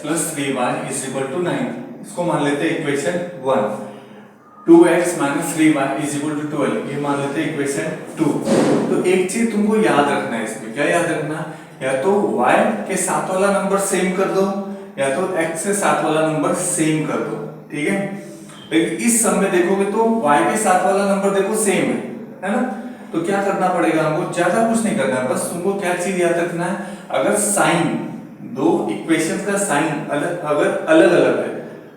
Plus 3y is equal to 9। इसको मान लेते हैं equation 1। 2x minus 3y is equal to 12, ये मान लेते हैं इक्वेशन 2। तो एक चीज तुमको याद रखना है इसमें, क्या याद रखना, या तो y के साथ वाला नंबर सेम कर दो या तो x के साथ वाला नंबर सेम कर दो, ठीक है। लेकिन इस सम में देखोगे तो y के साथ वाला नंबर देखो सेम है ना, तो क्या करना पड़ेगा हमको, ज्यादा कुछ नहीं करना है, बस तुमको क्या चीज याद रखना है, अगर साइन दो इक्वेशंस का साइन अगर अलग अलग है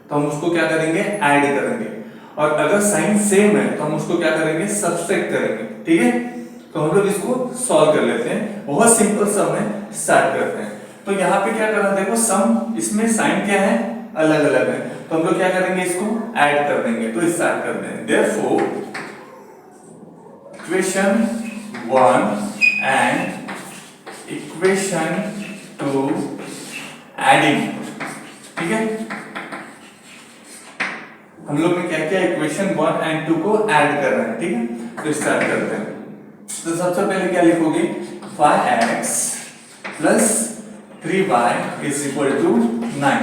तो हम उसको क्या करेंगे, ऐड करेंगे, और अगर साइन सेम है तो हम उसको क्या करेंगे, सब्सट्रैक्ट करेंगे, ठीक है। तो हम लोग इसको सॉल्व कर लेते हैं, बहुत सिंपल सम है, स्टार्ट करते हैं। तो यहाँ पे क्या करना, देखो सम इसमें साइन क्या है, अलग अलग है, तो हम लोग क्या करेंगे, इसको ऐड कर देंगे। तो स्टार्ट करते हैं। Therefore equation 1 and equation 2 adding, ठीक है। हम लोग ने क्या किया, इक्वेशन 1 एंड 2 को ऐड कर रहे हैं, ठीक है। तो स्टार्ट करते हैं। तो सबसे पहले क्या लिखोगे, 5x plus 3y is equal to 9,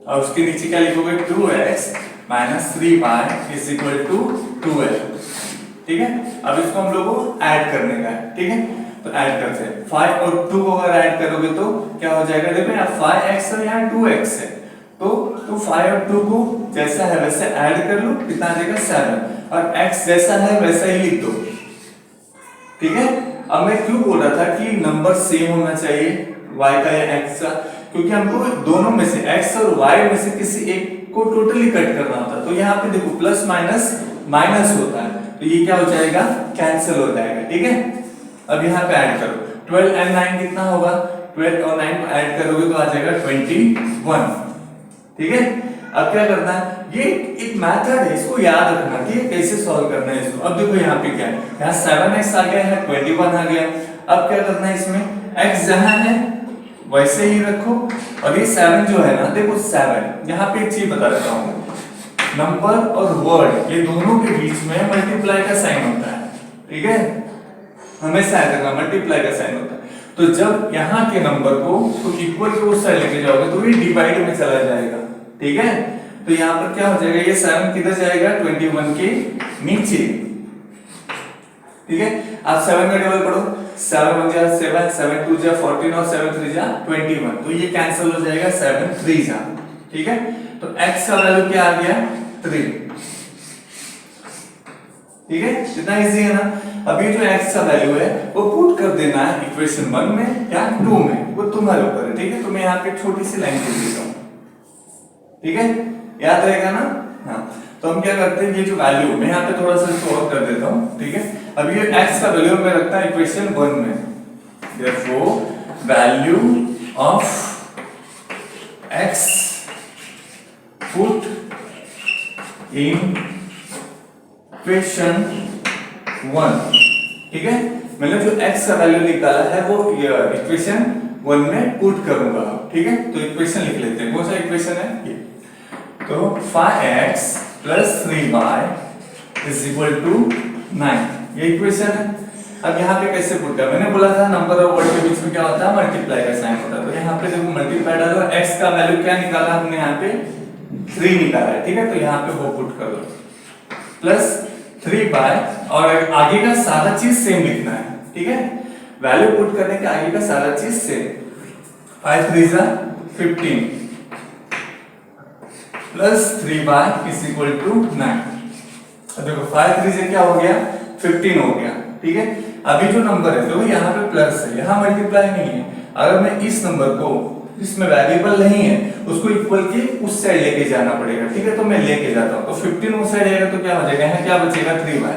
और उसके नीचे क्या लिखोगे, 2x minus 3y is equal to 12, ठीक है। अब इसको हम लोग को ऐड करने का है, ठीक है। तो ऐड करते हैं, 5 और 2 को अगर ऐड करोगे तो क्या हो जाएगा, देखो यहाँ 5x और यहाँ 2x है, तो 5 और 2 को जैसा है वैसे ऐड कर लो, कितना आ जाएगा 7, और x जैसा है वैसा ही लिख दो, ठीक है। अब मैं क्यों बोल रहा था कि नंबर सेम होना चाहिए y का या x का, क्योंकि हमको दोनों में से x और y में से किसी एक को टोटली कट करना होता है। तो यहाँ पे देखो प्लस माइनस माइनस होता है, तो ये क्या हो जाएगा, कैंसिल हो जाएगा, ठीक है। अब यहाँ पे ऐड करो, 12 एंड 9 कितना होगा, 12 और 9 को ऐड करोगे तो आ जाएगा 21, ठीक है। अब क्या करना है, ये एक मेथड है, इसको याद रखना कि कैसे सॉल्व करना है इसको। अब देखो यहाँ पे क्या है, यहाँ 7x आ गया है, 21 आ गया। अब क्या करना है, इसमें x जहां है वैसे ही रखो, और ये 7 जो है ना, देखो 7 यहाँ पे एक चीज बता देता हूँ, नंबर और वर्ड ये दोनों के बीच में मल्टीप्लाई का साइन होता है, ठीक है। हमेशा याद रखना मल्टीप्लाई का साइन होता है। तो जब यहाँ के नंबर को तो इक्वल के उस साइड लेके जाओगे तो ये डिवाइड में चला जाएगा, ठीक है। तो यहाँ पर क्या हो जाएगा, ये 7 किधर जाएगा, 21 के नीचे, ठीक है। आप 7 का टेबल पढ़ो, 7 1 जा 7, 7 2 जा 14 और 7 3 जा 21, तो ये कैंसिल हो जाएगा 7 3 जा, ठीक है। तो x का वैल्यू क्या आ गया, 3, ठीक है। इतना इजी है ना। अब ये जो x का वैल्यू है वो पुट कर देना है इक्वेशन 1 में या 2 में, वो तुम्हारे ऊपर है, ठीक है। तो मैं यहाँ पे छोटी सी लाइन लिख देता हूँ, ठीक है, याद रहेगा ना। हाँ, तो हम क्या करते हैं, ये जो वैल्यू मैं यहाँ पे थोड़ा सा इसको और कर देता हूँ, ठीक है। अब ये x का वैल्यू मैं रखता हूँ इक्वेशन 1 में, therefore value of x put in equation 1, ठीक है। मैंने जो x का वैल्यू निकाला है वो इक्वेशन 1 में पुट करूंगा, ठीक है। तो इक्वेशन लिख लेते हैं, कौन सा इक्वेशन है ये, तो 5x plus 3y is equal to 9, ये इक्वेशन है। अब यहाँ पे कैसे पुट कर, मैंने बोला था नंबर और वर्ड के बीच में क्या होता है, मल्टीप्लाई का साइन होता है। तो यहाँ पे देखो मल्टीप्लाई डालो, x का वैल्यू क्या निकाला हमने, यहाँ पे 3 निकाला है, ठीक है। तो यहाँ पे वो पुट कर दो, प्लस 3y, और आगे का सारा चीज सेम लिखना है, ठीक है। वैल्यू पुट करने के आगे का सारा चीज सेम, 5 3 जा 15 plus 3y is equal to 9। अब देखो 5 3 से क्या हो गया, 15 हो गया, ठीक है। अभी जो नंबर है देखो यहाँ पे प्लस है, यहाँ मल्टीप्लाई नहीं है। अगर मैं इस नंबर को, इसमें वेरिएबल नहीं है, उसको इक्वल के उस साइड लेके जाना पड़ेगा, ठीक है। तो मैं लेके जाता हूँ, तो 15 उस साइड जाएगा तो क्या हो जाएगा, यहाँ क्या बचेगा, 3y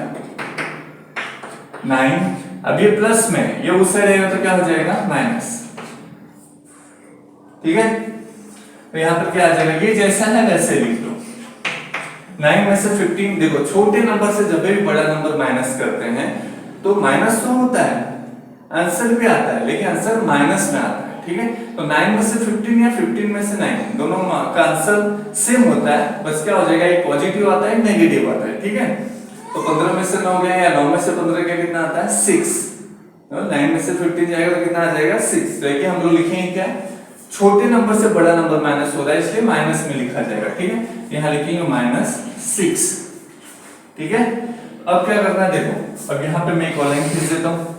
9। अब ये प्लस में, ये उस साइड जाएगा तो क्या हो जाएगा, माइनस, ठीक है। तो यहाँ पर क्या आ जाएगा, ये जैसा है वैसे लिख लो। 9 में से 15, देखो छोटे नंबर से जब भी बड़ा नंबर माइनस करते हैं तो माइनस तो होता है, आंसर भी आता है, लेकिन आंसर माइनस में आता है, ठीक है। तो 9 में से 15 या 15 में से 9, दोनों का आंसर सेम होता है, बस क्या हो जाएगा, एक पॉजिटिव आता है, नेगेटिव आता है, ठीक है। तो 15 में से 9 गया या 9 में से 15 गया, कितना आता है, 6। 9 में से 15 जाएगा तो कितना आ जाएगा, 6। तो हम लोग लिखेंगे क्या, छोटे नंबर से बड़ा नंबर माइनस हो रहा है इसलिए माइनस में लिखा जाएगा, ठीक है। यहाँ लिखेंगे -6, ठीक है। अब क्या करना है देखो, अब यहाँ पे मैं एक और लाइन खींच देता हूँ,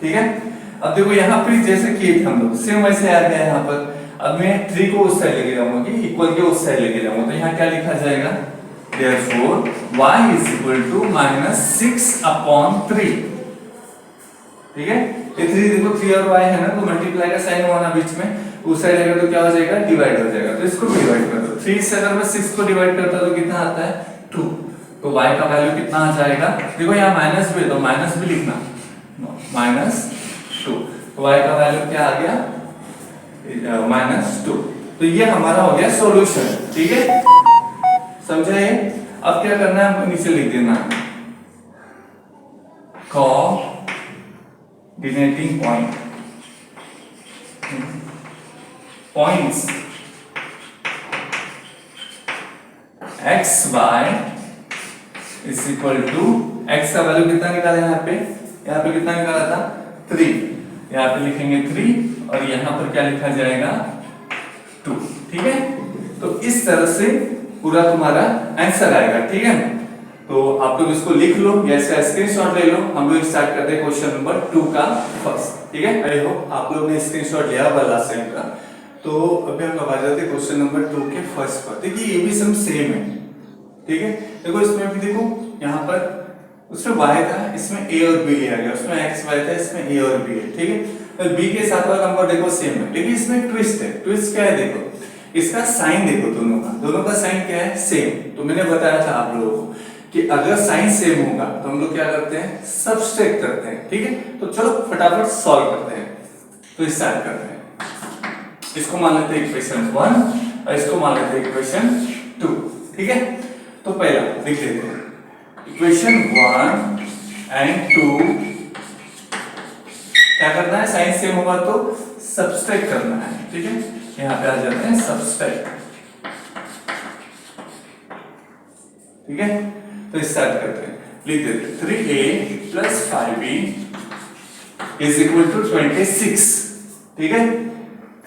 ठीक है। अब देखो यहाँ पे जैसे किए थे हम लोग सेम वैसे आ गया यहाँ पर। अब मैं 3 को उस साइड लेके जाऊंगा, इक्वल के उस साइड लेके जाऊंगा, तो यहाँ क्या लिखा जाएगा, therefore y is equal to -6/3, ठीक है। ये 3 देखो 3 और y है ना, तो मल्टीप्लाई का साइन होना बीच में, उस साइड आएगा तो क्या हो जाएगा, डिवाइड हो जाएगा, तो इसको डिवाइड कर दो। 3 से अगर मैं 6 को डिवाइड करता तो कितना आता है 2, तो y का वैल्यू कितना आ जाएगा, देखो यहाँ माइनस भी है तो माइनस भी लिखना, -2, तो y का वैल्यू क्या आ गया, -2। तो ये हमारा हो गया सॉल्यूशन, ठीक है, समझा ये। अब क्या करना है, हमको नीचे लिख देना coordinating points x y is equal to, x का वैल्यू कितना निकाला यहाँ पे कितना निकाला था 3, यहाँ पे लिखेंगे 3 और यहाँ पर क्या लिखा जाएगा 2, ठीक है। तो इस तरह से पूरा तुम्हारा आंसर आएगा, ठीक है। तो आप लोग इसको लिख लो या इसका स्क्रीनशॉट ले लो। हम लोग स्टार्ट करते हैं क्वेश्चन नंबर 2 का फर्स्ट, ठीक है। आई होप आप लोग ने स्क्रीनशॉट लिया होगा लास्ट टाइम का। तो अभी हम आ जाते हैं क्वेश्चन नंबर 2 के फर्स्ट पर। देखिए ये भी सब सेम है, ठीक है। देखो इसमें भी देखो यहाँ पर उसमें y था, इसमें a और b लिया गया, उसमें x y था, इसमें a और b है, ठीक है। तो b के साथ वाला नंबर देखो सेम है, लेकिन इसमें ट्विस्ट है। ट्विस्ट क्या है देखो, इसका साइन देखो, दोनों का साइन क्या है सेम। तो मैंने बताया था आप लोगों को कि अगर साइन सेम होगा तो हम लोग क्या करते हैं, सब्सट्रैक्ट करते हैं, ठीक है। तो चलो फटाफट सॉल्व करते हैं। तो स्टार्ट करते हैं, इसको मान लेते हैं इक्वेशन 1 और इसको मान लेते हैं इक्वेशन 2, ठीक है। तो पहला लिख देते हैं इक्वेशन 1 एंड 2, क्या करना है, साइन सेम होगा तो सब्सट्रैक्ट करना है, ठीक है। यहाँ पे आ जाते हैं सब्सट्रैक्ट, ठीक है। तो स्टार्ट करते हैं, लिख देते हैं 3a plus 5b is equal to 26, ठीक है।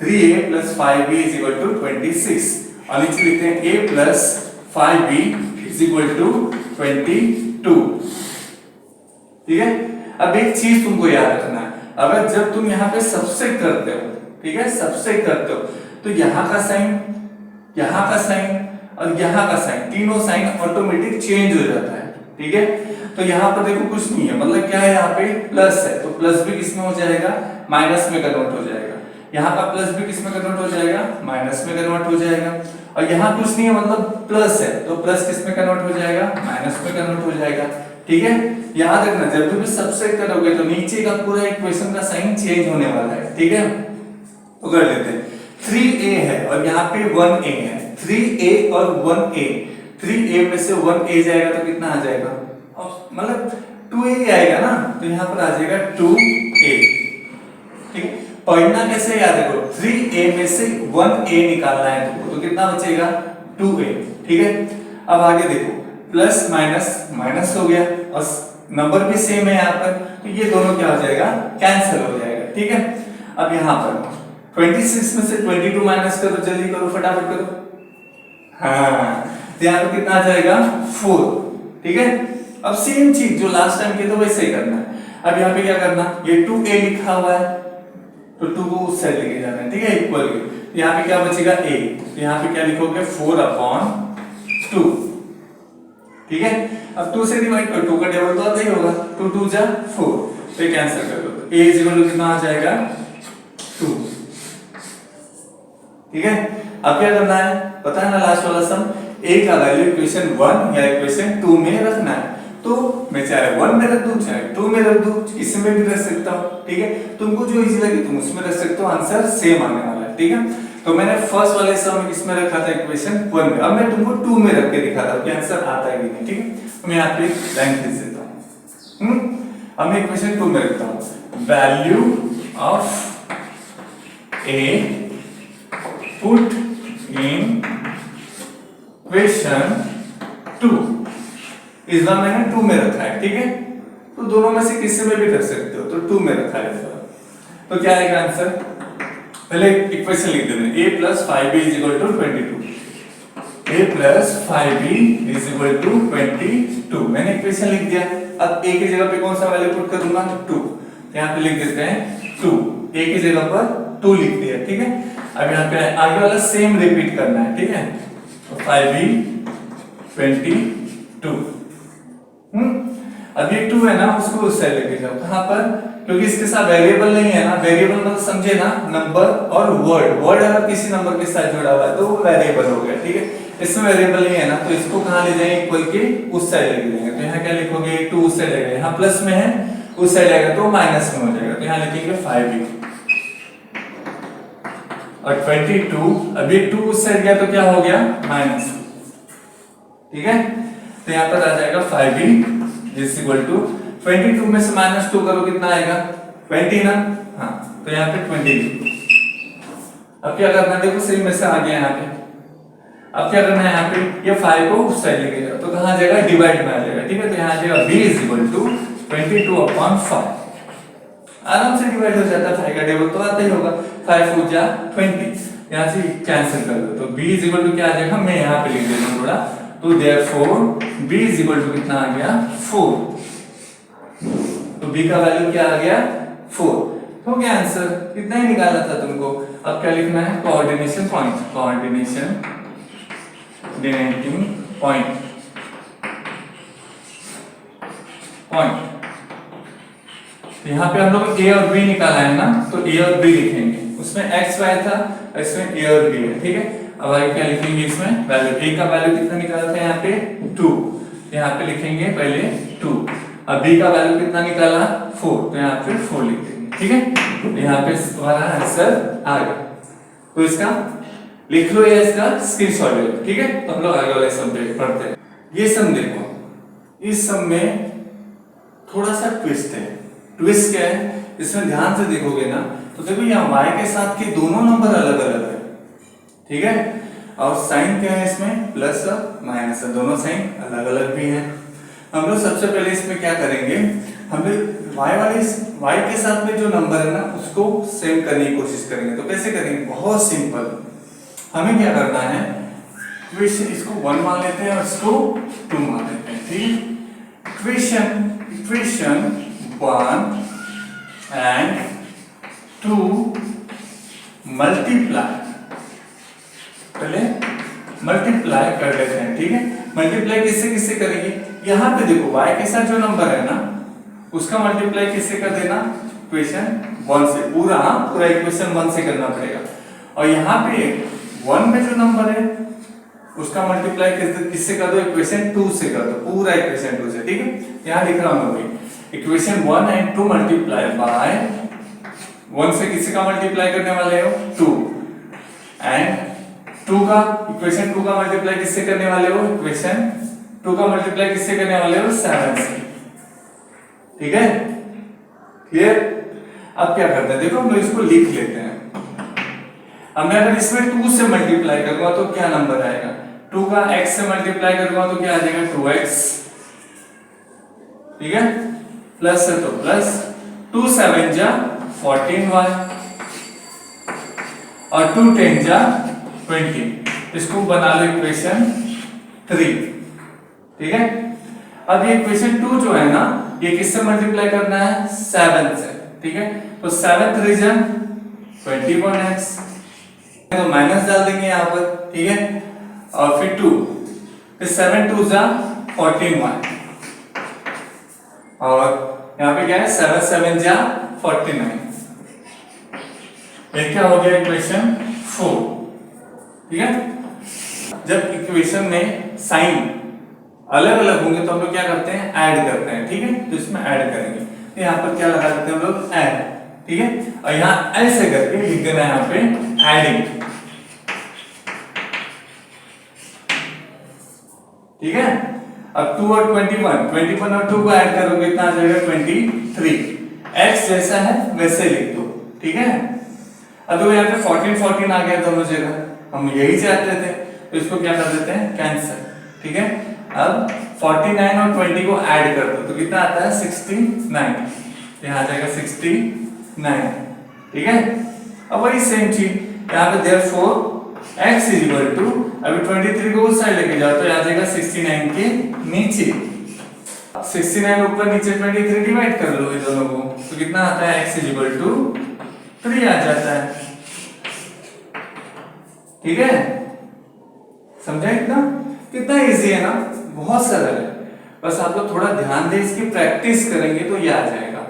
3a plus 5b is equal to 26 और नीचे लिखते हैं a plus 5b is equal to 22, ठीक है। अब एक चीज तुमको याद रखना है, अगर जब तुम यहाँ पे सब्सट्रैक्ट करते हो, ठीक है, सब्सट्रैक्ट करते हो तो यहाँ का साइन और यहाँ का साइन, तीनों साइन ऑटोमेटिक चेंज हो जाता है, ठीक है। तो यहाँ पर देखो कुछ नहीं है, मतलब क्या है, यहाँ पे प्लस है तो प्लस भी किसमें हो जाएगा, माइनस में कन्वर्ट हो जाएगा। यहाँ का प्लस भी किसमें कन्वर्ट हो जाएगा, माइनस में कन्वर्ट हो जाएगा। और यहाँ कुछ नहीं है, मतलब प्लस है तो प्लस किसमें कन्वर्ट हो जाएगा, माइनस में कन्वर्ट हो जाएगा, ठीक है। याद रखना जब भी सब्सट्रैक्ट करोगे तो नीचे का पूरा इक्वेशन का साइन चेंज होने वाला है, ठीक है। तो कर लेते हैं, 3a है और यहाँ पे 1a है, 3a और 1a, 3a में से 1a जाएगा तो कितना आ जाएगा, मतलब 2a आएगा ना, तो यहाँ पर आ जाएगा 2a, ठीक है। पढ़ना कैसे याद रखो, 3a में से 1a निकालना है तुमको, तो कितना बचेगा 2a, ठीक है। अब आगे देखो, प्लस माइनस माइनस हो गया और नंबर भी सेम है यहाँ पर, तो ये दोनों क्या हो जाएगा, कैंसिल हो जाएगा, ठीक है। अब यहाँ पर 26 में से 22 माइनस करो, जल्दी करो, फटाफट करो। हाँ, तो यहाँ पे कितना आ जाएगा 4, ठीक है। अब सेम चीज जो लास्ट टाइम किया था वैसे ही करना है। अब यहाँ पे क्या करना, ये 2a लिखा हुआ है तो 2 को उस साइड लेके जाना है, ठीक है, इक्वल। यहाँ पे क्या बचेगा a, तो यहाँ पे क्या लिखोगे 4/2, ठीक है। अब 2 से डिवाइड करो, 2 का टेबल तो आता ही होगा, 2 2 जा 4, तो ये कैंसिल कर दो, तो a इज इक्वल टू कितना आ जाएगा 2, ठीक है। अब क्या करना है, पता है ना लास्ट वाला सम, a का वैल्यू इक्वेशन 1 या इक्वेशन 2 में रखना है। तो मैं चाहे 1 में रख दूं चाहे 2 में रख दूं, इसमें भी रख सकता हूं, ठीक है। तुमको जो इजी लगे तुम उसमें रख सकते हो, आंसर सेम आने वाला है, ठीक है। तो मैंने फर्स्ट वाले सम में किसमें रखा था, इक्वेशन 1 में। अब मैं तुमको 2 में रख के दिखाता हूं कि आंसर आता है कि नहीं, ठीक है। तो मैं यहाँ पे लाइन खींच देता हूं। अब मैं इक्वेशन 2 में रखता हूं, value of a put in question 2, इस बार मैंने 2 में रखा है, ठीक है। तो दोनों में से किसी में भी रख सकते हो, तो 2 में रखा है। तो क्या आएगा आंसर, पहले इक्वेशन लिख देते हैं a plus 5b is equal to 22, a plus 5b is equal to 22। मैंने इक्वेशन लिख दिया। अब a की जगह पे कौन सा वैल्यू पुट करूंगा, 2। यहाँ पे लिख देते हैं 2, a की जगह पर 2 लिख दिया, ठीक है। अब यहाँ पे आगे वाला सेम रिपीट करना है, ठीक है। तो 5b 22। अब ये 2 है ना, उसको उस साइड लेके जाओ। कहां पर, क्योंकि इसके साथ वेरिएबल नहीं है ना, वेरिएबल मतलब समझे ना, नंबर और वर्ड अगर किसी नंबर के साथ जुड़ा हुआ है तो वो वेरिएबल हो गया, ठीक है। इसमें वेरिएबल नहीं है ना, तो इसको कहां ले जाएंगे, इक्वल के उस साइड लेके जाएंगे। तो यहाँ क्या लिखोगे, 2 उस साइड जाएगा, यहाँ प्लस में है, उस साइड जाएगा तो माइनस में हो जाएगा। तो यहाँ लिखेंगे 5b और 22। अभी 2 उस साइड गया तो क्या हो गया, माइनस, ठीक है। तो यहाँ पर आ जाएगा 5b इज इक्वल टू 22 में से -2 करो, कितना आएगा, 20 ना। हाँ, तो यहाँ पे 20। अब क्या करना है, देखो सेम में से आ गया यहाँ पे। अब क्या करना है, यहाँ पे ये 5 को उस साइड लेके जाओ, तो कहाँ आ जाएगा, डिवाइड में आ जाएगा, ठीक है। तो यहाँ आ जाएगा b इज इक्वल टू 22/5। आराम से डिवाइड हो जाता है, 5 का टेबल तो आता ही होगा, 5 4 जा 20, यहाँ से कैंसिल कर दो। तो b इज इक्वल टू क्या आ जाएगा, मैं यहाँ पे लिख देता हूँ थोड़ा। तो therefore b is equal to कितना आ गया, 4। तो b का वैल्यू क्या आ गया, 4। हो गया आंसर, कितना ही निकाला था तुमको। अब क्या लिखना है, कोऑर्डिनेशन पॉइंट, कोऑर्डिनेशन डिनेटिंग पॉइंट, यहाँ पे हम लोग a और b निकाला है ना, तो a और b लिखेंगे। उसमें x y था, इसमें a और b है, ठीक है। अब आगे क्या लिखेंगे, इसमें वैल्यू a का वैल्यू कितना निकाला था, यहाँ पे 2, यहाँ पे लिखेंगे पहले 2। अब b का वैल्यू कितना निकाला, 4, तो यहाँ पे 4 लिख देंगे, ठीक है। तो यहाँ पे हमारा आंसर आ गया। तो इसका लिख लो या इसका स्क्रीनशॉट ले लो, ठीक है। तो हम लोग आगे वाले सम पे पढ़ते हैं। ये सम देखो, इस सम में थोड़ा सा ट्विस्ट है। ट्विस्ट क्या है, इसमें ध्यान से देखोगे ना, तो देखो यहाँ y के साथ के दोनों नंबर अलग अलग है, ठीक है। और साइन क्या है इसमें, प्लस और माइनस है, दोनों साइन अलग अलग भी हैं। हम लोग सबसे पहले इसमें क्या करेंगे, हम लोग y के साथ में जो नंबर है ना, उसको सेम करने की कोशिश करेंगे। तो कैसे करेंगे, बहुत सिंपल। हमें क्या करना है, इक्वेशन इसको 1 मान लेते हैं और इसको 2 मान लेते हैं, ठीक है। इक्वेशन 1 and 2 मल्टीप्लाई, पहले मल्टीप्लाई कर लेते हैं, ठीक है। मल्टीप्लाई किससे किससे करेंगे, यहाँ पे देखो y के साथ जो नंबर है ना, उसका मल्टीप्लाई किससे कर देना, इक्वेशन 1 से, पूरा इक्वेशन 1 से करना पड़ेगा। और यहाँ पे 1 में जो नंबर है उसका मल्टीप्लाई किससे कर दो, इक्वेशन 2 से कर दो, पूरा इक्वेशन 2 से, ठीक है। यहाँ लिख रहा हूँ मैं, इक्वेशन 1 and 2 मल्टीप्लाई बाय 1 से किसी का मल्टीप्लाई करने वाले हो, 2, एंड 2 का इक्वेशन 2 का मल्टीप्लाई किससे करने वाले हो, इक्वेशन 2 का मल्टीप्लाई किससे करने वाले हो, 7 से, ठीक है। क्लियर। अब क्या करते हैं, देखो हम लोग इसको लिख लेते हैं। अब मैं अगर इसमें 2 से मल्टीप्लाई करूंगा तो क्या नंबर आएगा, 2 का x से मल्टीप्लाई करूंगा तो क्या आ जाएगा, 2x, ठीक है। प्लस है तो प्लस 2 7 जा 14y और 2 10 जा 20। इसको बना लो इक्वेशन 3, ठीक है। अब ये इक्वेशन 2 जो है ना, ये किससे मल्टीप्लाई करना है, 7 से, ठीक है। तो 7 3 जा 21x, तो माइनस डाल देंगे यहाँ पर, ठीक है। और फिर 2, फिर 7 2 जा 14y, और यहाँ पे क्या है, 7 7 जा 49। ये क्या हो गया, इक्वेशन 4, ठीक है। जब इक्वेशन में साइन अलग अलग होंगे तो हम लोग क्या करते हैं, ऐड करते हैं, ठीक है। तो इसमें ऐड करेंगे, तो यहाँ पर क्या लगा देते हैं हम लोग, ऐड, ठीक है। और यहाँ ऐसे करके लिख देना है यहाँ पे एडिंग, ठीक है। अब 2 और 21 और 2 को ऐड करोगे कितना आ जाएगा, 23। x जैसा है वैसे लिख दो, ठीक है। अब देखो यहाँ पे 14 14 आ गया दोनों जगह, हम यही चाहते थे, तो इसको क्या कर देते हैं, कैंसिल, ठीक है। अब 49 और 20 को ऐड कर दो तो कितना आता है, 69। यहाँ आ जाएगा 69, ठीक है। अब वही सेम चीज यहाँ पे therefore x is equal to, अभी 23 को उस साइड लेके जाओ तो आ जाएगा 69 के नीचे, 69 ऊपर नीचे 23 डिवाइड कर लो ये दोनों को, तो कितना आता है x इज इक्वल टू 3 आ जाता है। ठीक है, समझा? इतना कितना इजी है ना, बहुत सरल है। बस आप लोग थोड़ा ध्यान दें, इसकी प्रैक्टिस करेंगे तो ये आ जाएगा।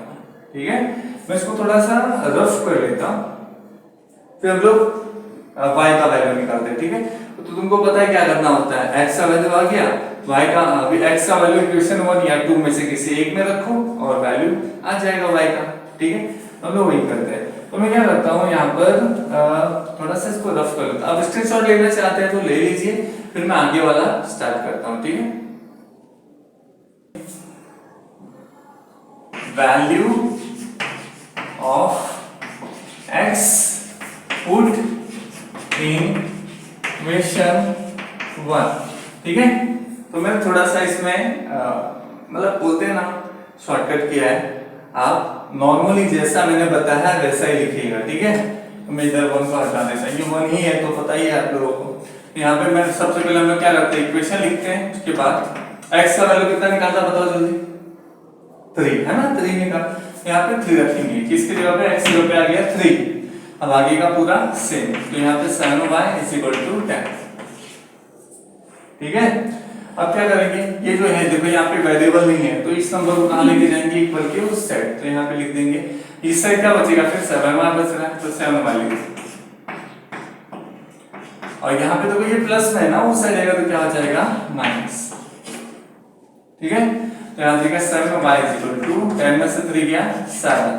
ठीक है, मैं इसको थोड़ा सा रफ कर लेता हूं, फिर हम लोग y का वैल्यू निकालते हैं। ठीक है, तो तुमको पता है क्या करना होता है, x का वैल्यू आ गया, y का अभी x का वैल्यू इक्वेशन 1 या 2 में से किसी एक में रखो और वैल्यू आ जाएगा y का। ठीक है, हम लोग वही करते हैं। तो मैं क्या करता हूँ यहाँ पर थोड़ा सा इसको रफ कर लेता हूँ। अब स्क्रीनशॉट लेना चाहते हैं तो ले लीजिए, फिर मैं आगे वाला स्टार्ट करता हूँ। ठीक है, value of x put in equation 1। ठीक है, तो मैंने थोड़ा सा इसमें मतलब बोलते हैं ना शॉर्टकट किया है, आप नॉर्मली जैसा मैंने बताया वैसा ही लिखिएगा। ठीक है, तो मैं इधर 1 को हटा देता हूं, ये 1 ही है तो पता ही है आप लोगों को। यहाँ पे मैं सबसे पहले हम लोग क्या करते हैं, इक्वेशन लिखते हैं, उसके बाद x का वैल्यू कितना निकालता बताओ जल्दी, 3 है ना, 3 निकाल, यहाँ पे 3 रखेंगे, किसकी जगह पे, x की जगह पे आ गया 3। अब आगे का पूरा सेम, तो यहाँ पे 7y इज इक्वल टू 10। ठीक है, अब क्या करेंगे, ये जो है देखो यहाँ पे वेरिएबल नहीं है, तो इस नंबर को कहाँ लेके जाएंगे, इक्वल के उस साइड, तो यहाँ पे लिख देंगे, इस साइड क्या बचेगा, फिर 7y बच रहा है तो 7y लिख देंगे, और यहाँ पे देखो ये प्लस में है ना, उस साइड आएगा तो क्या हो जाएगा माइनस। ठीक है, तो यहाँ देखा 7y इज इक्वल टू 10 में से 3 गया 7।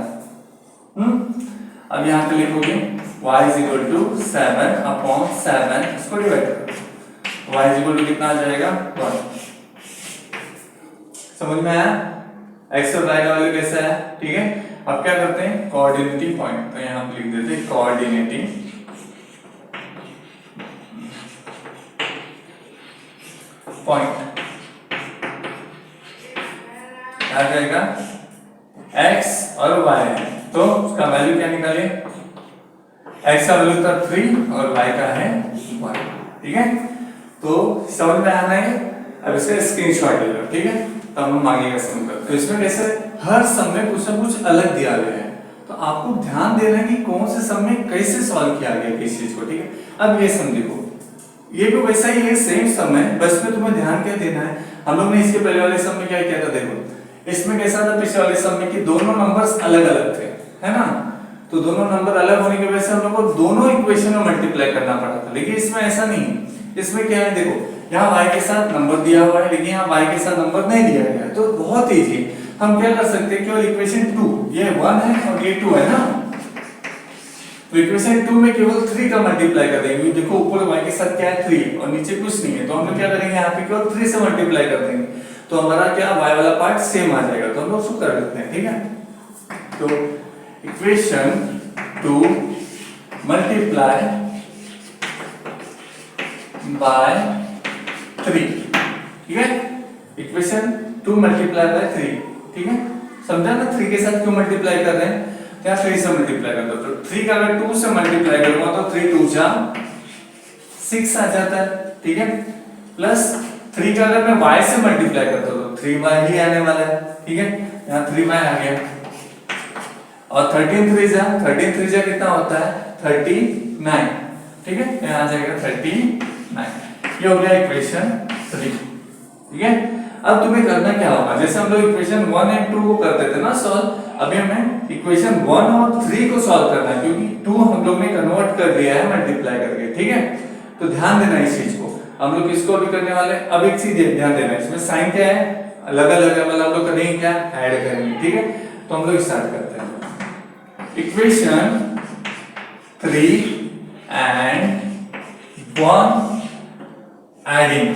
अब यहाँ पे लिखोगे y is equal to 7 upon 7, इसको डिवाइड करो, y इज इक्वल टू कितना आ जाएगा 1। समझ में आया, x और y का वैल्यू कैसा है। ठीक है, अब क्या करते हैं, कोऑर्डिनेटिंग पॉइंट, तो यहाँ पे लिख देते हैं कोऑर्डिनेटिंग पॉइंट, आ जाएगा x और y है, तो उसका वैल्यू क्या निकाले, x का वैल्यू था 3 और y का है 1। ठीक है, तो समझ में आना है, अब इसका स्क्रीनशॉट ले लो। ठीक है, तो हम आगे का सम करते हैं। तो इसमें कैसे हर सम में कुछ ना कुछ अलग दिया गया है, तो आपको ध्यान देना है कि कौन से सम में कैसे सॉल्व किया गया किस चीज को। ठीक है, अब ये सम देखो, ये भी वैसा ही है, सेम सम है, बस में तुम्हें ध्यान क्या देना है, हम लोग ने इसके पहले वाले सम में क्या किया था, देखो इसमें कैसा था पिछले वाले सम में कि दोनों नंबर्स अलग अलग थे, है ना, तो दोनों नंबर अलग होने की वजह से हम लोग को दोनों इक्वेशन में मल्टीप्लाई करना पड़ा था, लेकिन इसमें ऐसा नहीं है। इसमें क्या है, देखो यहाँ y के साथ नंबर दिया हुआ है, लेकिन यहाँ y के साथ नंबर नहीं दिया गया है, तो बहुत इजी है, हम क्या कर सकते हैं, केवल इक्वेशन 2, ये 1 है और ये 2 है ना, तो इक्वेशन 2 में केवल 3 का मल्टीप्लाई कर देंगे, देखो ऊपर y के साथ क्या है 3 और नीचे कुछ नहीं है, तो हम लोग क्या करेंगे, यहाँ पे केवल 3 से मल्टीप्लाई कर देंगे, तो हमारा क्या y वाला पार्ट सेम आ जाएगा, तो हम लोग उसको कर लेते हैं। ठीक है, तो इक्वेशन 2 मल्टीप्लाई बाय 3। ठीक है, इक्वेशन 2 मल्टीप्लाई बाय 3। ठीक है, समझा ना, 3 के साथ क्यों मल्टीप्लाई कर रहे हैं, क्या 3 से मल्टीप्लाई कर दो, तो 3 का अगर 2 से मल्टीप्लाई करूंगा तो 3 2 जा 6 आ जाता है। ठीक है, प्लस 3 का अगर मैं y से मल्टीप्लाई करता हूं तो 3y ही आने वाला है। ठीक है, यहाँ 3y आ गया, और 13 3 जा कितना होता है 39। ठीक है, यहाँ आ जाएगा 39, ये हो गया इक्वेशन 3। ठीक है, अब तुम्हें करना क्या होगा, जैसे हम लोग इक्वेशन 1 और 2 को करते थे ना सॉल्व, अभी हमें इक्वेशन 1 और 3 को सॉल्व करना है, क्योंकि 2 हम लोग ने कन्वर्ट कर दिया है मल्टीप्लाई करके। ठीक है, तो ध्यान देना इस चीज को, हम लोग इसको भी करने वाले। अब एक चीज ध्यान देना, इसमें साइन क्या है, अलग अलग है, मतलब हम लोग करेंगे क्या, ऐड करेंगे। ठीक है, तो हम लोग स्टार्ट करते हैं, इक्वेशन 3 and 1 एडिंग।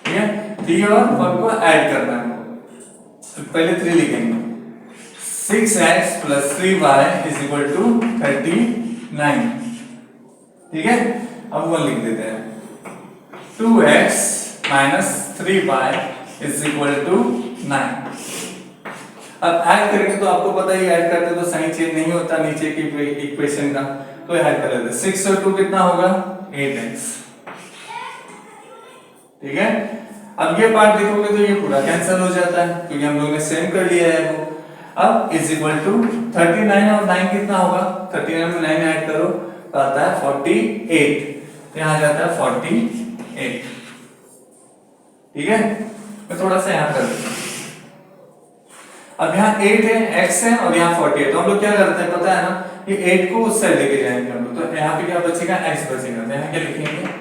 ठीक है, 3 और 1 को ऐड करना है, पहले 3 लिखेंगे, 6x plus 3y is equal to 39। ठीक है, अब 1 लिख देते हैं, 2x minus 3y is equal to 9। अब ऐड करेंगे तो आपको पता ही ऐड करते तो साइन चेंज नहीं होता नीचे की इक्वेशन का, तो ऐड कर लेते 6 और 2 कितना होगा 8x। ठीक है, अब ये पार्ट देखोगे तो ये पूरा कैंसिल हो जाता है क्योंकि हम लोगों ने सेम कर लिया है वो। अब इज इक्वल टू 39 और 9 कितना होगा, 39 में 9 ऐड करो तो आता है 48, तो यहाँ जाता है 48। ठीक है, मैं थोड़ा सा यहाँ कर देता हूँ। अब यहाँ 8 है, x है और यहाँ 48, तो हम लोग क्या करते हैं पता है ना, ये 8 को उस साइड लेके जाएंगे हम लोग, तो यहाँ पे क्या बचेगा x बचेगा, तो यहाँ क्या लिखेंगे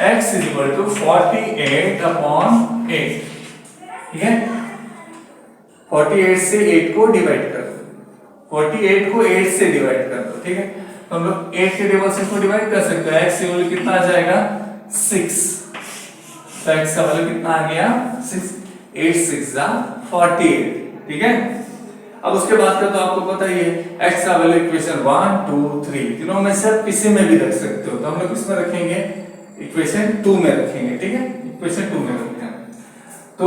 x is equal to 48 upon 8। ठीक है, 48 से 8 को डिवाइड कर दो, 48 को 8 से डिवाइड कर दो। ठीक है, तो हम लोग 8 के टेबल से इसको डिवाइड कर सकते हैं, x की वैल्यू कितना आ जाएगा 6, तो x का वैल्यू कितना आ गया 6, 8 6 जा 48। ठीक है, अब उसके बाद का तो आपको पता ही है, x का वैल्यू इक्वेशन 1 2 3 तीनों में से किसी में भी रख सकते हो, तो हम लोग किसमें रखेंगे इक्वेशन 2 में रखेंगे। ठीक है, इक्वेशन 2 में रखते हैं, तो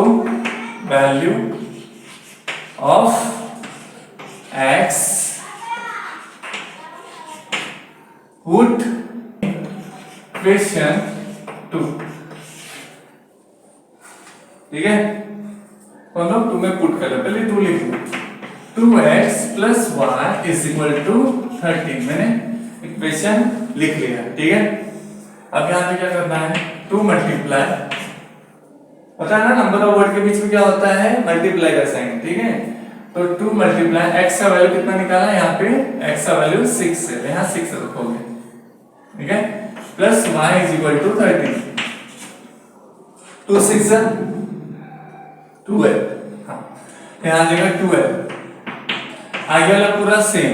value of x would equation 2। ठीक है, तो हम लोग 2 में पुट कर ले, पहले 2 लिख लो, 2x plus y is equal to 13, मैंने इक्वेशन लिख लिया। ठीक है, अब यहाँ पे क्या करना है 2 मल्टीप्लाई, पता है ना नंबर ऑफ वर्ड के बीच में क्या होता है मल्टीप्लाई का साइन। ठीक है, तो 2 मल्टीप्लाई x का वैल्यू कितना निकाला, यहाँ पे x का वैल्यू 6 है, यहाँ 6 रखोगे। ठीक है, plus y is equal to 13, 2 6 है 12, हाँ यहाँ आ जाएगा 12, आगे वाला पूरा सेम,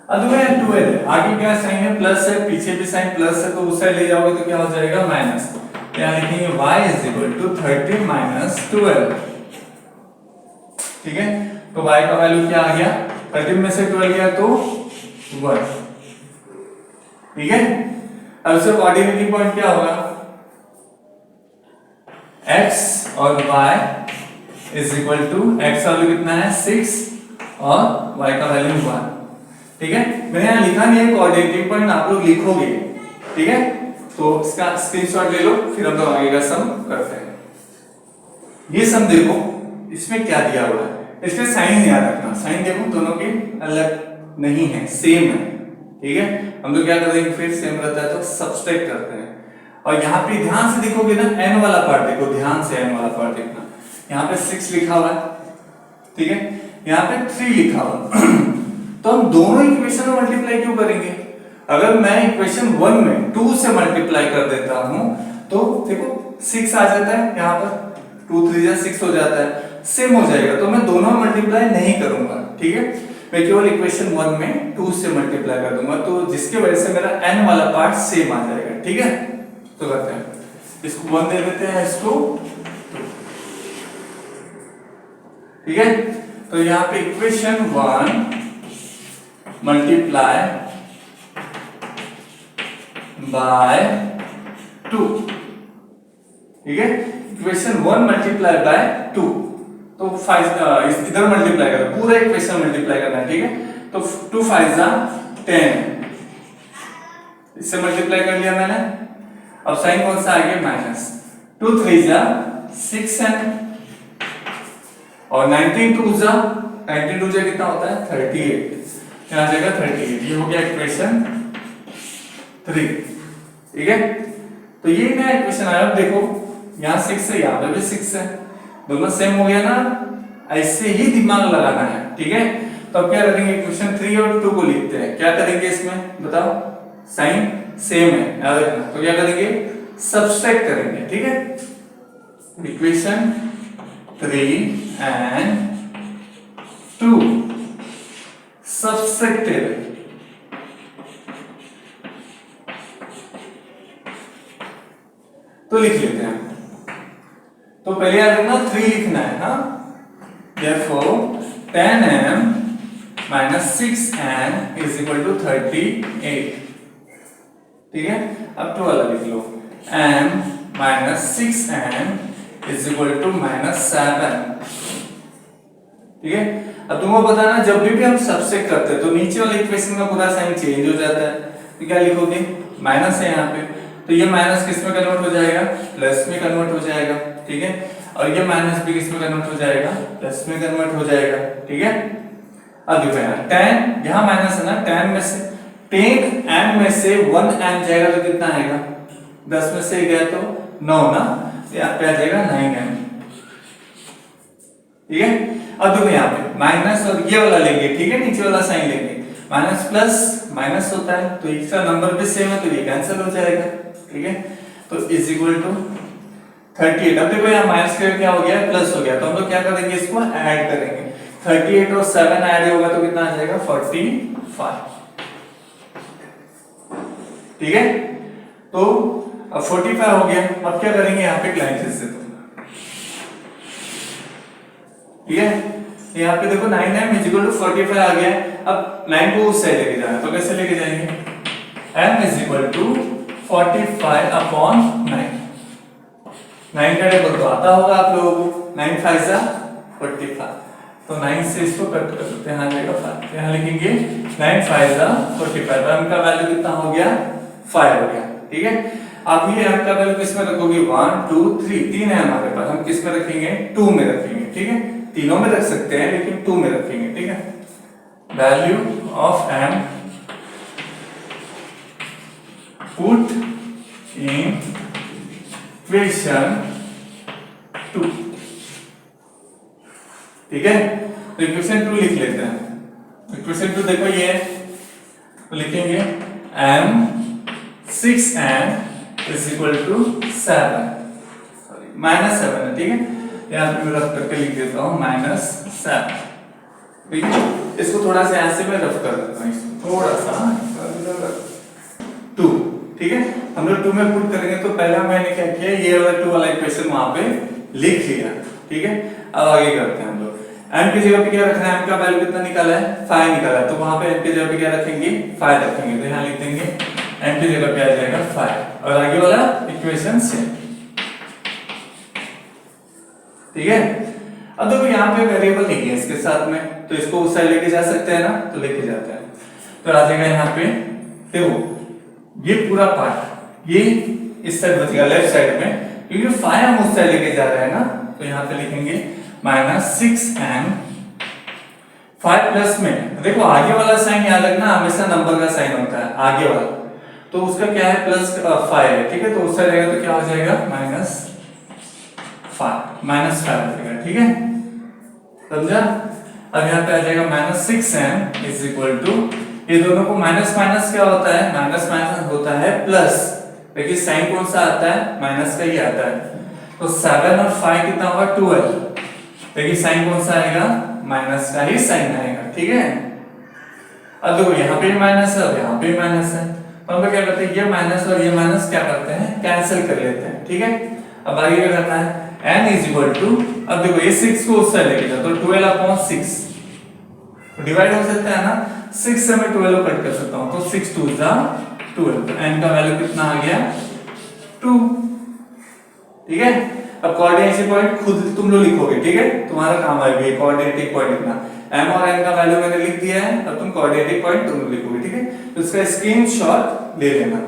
अब 12 है, आगे क्या साइन है प्लस है, पीछे भी साइन प्लस है, तो उस साइड ले जाओगे तो क्या हो जाएगा माइनस, यहाँ लिखेंगे y is equal to 13 minus 12। ठीक है, तो y का वैल्यू क्या आ गया, 13 में से 12 गया तो 1। ठीक है, अब इससे कोऑर्डिनेटिंग पॉइंट क्या होगा, x और y is equal to, x का वैल्यू कितना है 6 और y का वैल्यू 1। ठीक है, मैंने यहाँ लिखा नहीं है कोऑर्डिनेटिंग पॉइंट, आप लोग लिखोगे। ठीक है, तो इसका स्क्रीनशॉट ले लो, फिर हम लोग आगे का सम करते हैं। ये सम देखो, इसमें क्या दिया हुआ है, इसमें साइन याद रखना, साइन देखो दोनों के अलग नहीं है, सेम है। ठीक है, हम लोग क्या करेंगे फिर सेम रहता है तो सब्सट्रैक्ट करते हैं, और यहाँ पे ध्यान से देखोगे ना n वाला पार्ट देखो, ध्यान से n वाला पार्ट देखना, यहाँ पे 6 लिखा हुआ है। ठीक है, यहाँ पे 3 लिखा हुआ तो हम दोनों इक्वेशन में मल्टीप्लाई क्यों करेंगे, अगर मैं इक्वेशन 1 में 2 से मल्टीप्लाई कर देता हूं तो देखो 6 आ जाता है, यहाँ पर 2 3 जा 6 हो जाता है, सेम हो जाएगा, तो मैं दोनों मल्टीप्लाई नहीं करूंगा। ठीक है, मैं केवल इक्वेशन 1 में 2 से मल्टीप्लाई कर दूंगा, तो जिसके वजह से मेरा n वाला पार्ट सेम आ जाएगा। ठीक है, तो करते हैं, इसको 1 दे देते हैं, इसको 2। ठीक है, तो यहाँ पे इक्वेशन 1 मल्टीप्लाई बाय 2। ठीक है, इक्वेशन 1 मल्टीप्लाई बाय 2, तो 5 इधर मल्टीप्लाई करो, पूरा इक्वेशन मल्टीप्लाई करना है। ठीक है, तो 2 5 जा 10, इससे मल्टीप्लाई कर लिया मैंने, अब साइन कौन सा आ गया माइनस, 2 3 जा 6 है, और 19 2 जा कितना होता है 38, यहाँ आ जाएगा 38, ये हो गया इक्वेशन 3। ठीक है, तो ये नया इक्वेशन आया, अब देखो यहाँ 6 है, यहाँ पे भी 6 है, दोनों सेम हो गया ना, ऐसे ही दिमाग लगाना है। ठीक है, तो अब क्या करेंगे इक्वेशन 3 और 2 को लिखते हैं, क्या करेंगे इसमें बताओ, साइन सेम है याद रखना, तो क्या करेंगे सब्सट्रैक्ट करेंगे। ठीक है, इक्वेशन 3 and 2 subtracted, तो लिख लेते हैं, तो पहले याद रखना 3 लिखना है, हाँ, therefore 10m minus 6n is equal to 38। ठीक है, अब 2 वाला लिख लो, m minus 6n is equal to minus 7। ठीक है। अब तुमको पता ना जब भी हम सबसेट करते हैं तो नीचे वाले इक्वेशन का पूरा साइन चेंज हो जाता है। तो क्या लिखोगे, माइनस है यहाँ पे, तो ये माइनस किस में कन्वर्ट हो जाएगा, प्लस में कन्वर्ट हो जाएगा, ठीक है। और ये माइनस भी किस में कन्वर्ट हो जाएगा, प्लस में कन्वर्ट हो जाएगा, ठीक है। अब देखो यहाँ tan, यहाँ माइनस है ना, tan में से tan m में से 1 m जाएगा तो कितना आएगा, 10 में से गया तो 9 ना, यहाँ पे आ जाएगा 9m, ठीक है। अब देखो यहाँ पे माइनस और ये वाला लेंगे, ठीक है, नीचे वाला साइन लेंगे, माइनस प्लस माइनस होता है तो इसका नंबर भी सेम है तो ये कैंसिल हो जाएगा, ठीक है। तो इज इक्वल टू 38। अब देखो यहाँ माइनस का क्या हो गया, प्लस हो गया, तो हम लोग क्या करेंगे, इसको ऐड करेंगे। 38 और 7 ऐड होगा तो कितना आ जाएगा, 45, ठीक है। तो अब 45 हो गया। अब क्या करेंगे, यहाँ पे लाइन खींच देते हैं, ठीक है। यहाँ पे देखो 9m इक्वल टू 45 आ गया। अब 9 को उस साइड लेके जाना है, तो कैसे लेके जाएंगे, m is equal to 45 upon 9। 9 का टेबल तो आता होगा आप लोगों को, 9 5 जा 45, तो 9 से इसको कट कर सकते हैं, यहाँ जाएगा 5, यहाँ लिखेंगे 9 5 जा 45, m का वैल्यू कितना हो गया, 5 हो गया, ठीक है। अब ये m का वैल्यू किस में रखोगे, 1 2 3, 3 है हमारे पास, हम किस में रखेंगे, 2 में रखेंगे, ठीक है। तीनों में रख सकते हैं लेकिन 2 में रखेंगे, ठीक है। Value of m put in equation 2, ठीक है। तो इक्वेशन 2 लिख लेते हैं। इक्वेशन 2 देखो ये, तो लिखेंगे m 6m is equal to 7, sorry -7 है, ठीक है। यहाँ पे मैं रफ करके लिख देता हूँ -7, ठीक है। इसको थोड़ा सा यहाँ से मैं रफ कर देता हूँ, इसको थोड़ा सा 2, ठीक है। हम लोग 2 में पुट करेंगे तो पहला मैंने क्या किया, ये वाला 2 वाला इक्वेशन वहां पे लिख लिया, ठीक है। अब आगे करते हैं हम लोग, m की जगह पे क्या रखना है, m का वैल्यू कितना निकाला है, 5 निकाला है, तो वहां पे m की जगह पे क्या रखेंगे, 5 रखेंगे, तो यहाँ लिख देंगे m की जगह पे आ जाएगा 5, और आगे वाला इक्वेशन सेम, ठीक है। अब देखो यहाँ पे वेरिएबल नहीं है इसके साथ में, तो इसको उस साइड लेके जा सकते हैं ना, तो लेके जाते हैं, तो आ जाएगा यहाँ पे, देखो ये पूरा पार्ट ये इस साइड बचेगा लेफ्ट साइड में, क्योंकि 5 हम उस साइड लेके जा रहे हैं ना, तो यहाँ पे लिखेंगे -6m 5 प्लस में, देखो आगे वाला साइन याद रखना, हमेशा नंबर का साइन होता है आगे वाला, तो उसका क्या है +5 है, ठीक है। तो उस साइड रहेगा तो क्या हो जाएगा, -5 हो जाएगा, ठीक है, समझा। अब यहाँ पे आ जाएगा -6m इज इक्वल टू, ये दोनों को माइनस माइनस क्या होता है, माइनस माइनस होता है प्लस, देखिए साइन कौन सा आता है, माइनस का ही आता है, तो 7 और 5 कितना होगा, 12, देखिए साइन कौन सा आएगा, माइनस का ही साइन आएगा, ठीक है। अब देखो यहाँ पे माइनस है और यहाँ पे माइनस है, तो हम लोग क्या करते हैं, ये माइनस और ये माइनस क्या करते हैं, कैंसिल कर लेते हैं, ठीक है। अब आगे क्या करना है, n इज इक्वल टू, अब देखो ये 6 को उस साइड लेके जाओ, तो 12 अपॉन 6 डिवाइड हो सकता है ना, 6 से मैं 12 कट कर सकता हूं, तो 6 2 जा 12, तो n का वैल्यू कितना आ गया, 2, ठीक है। अब कोऑर्डिनेट पॉइंट खुद तुम लोग लिखोगे, ठीक है, तुम्हारा काम आएगा ये कोऑर्डिनेट पॉइंट लिखना, m और n का वैल्यू मैंने लिख दिया है, अब तुम कोऑर्डिनेट पॉइंट तुम लोग लिखोगे, ठीक है। तो इसका स्क्रीनशॉट ले लेना।